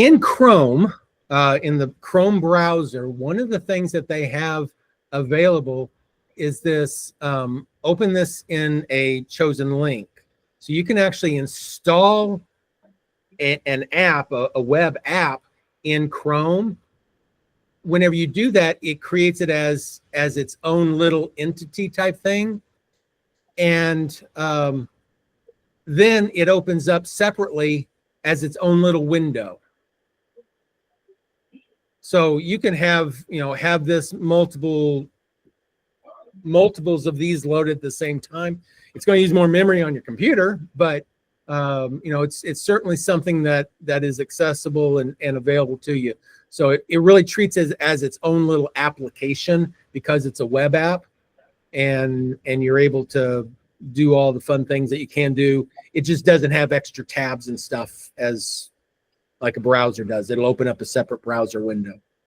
in Chrome, in the Chrome browser, one of the things that they have available is this, open this in a chosen link. So you can actually install an app, a web app in Chrome. Whenever you do that, it creates it as its own little entity type thing. And then it opens up separately as its own little window. So you can have, have this multiples of these loaded at the same time. It's going to use more memory on your computer, but it's certainly something that is accessible and available to you. So it really treats it as its own little application because it's a web app, and you're able to do all the fun things that you can do. It just doesn't have extra tabs and stuff as like a browser does. It'll open up a separate browser window.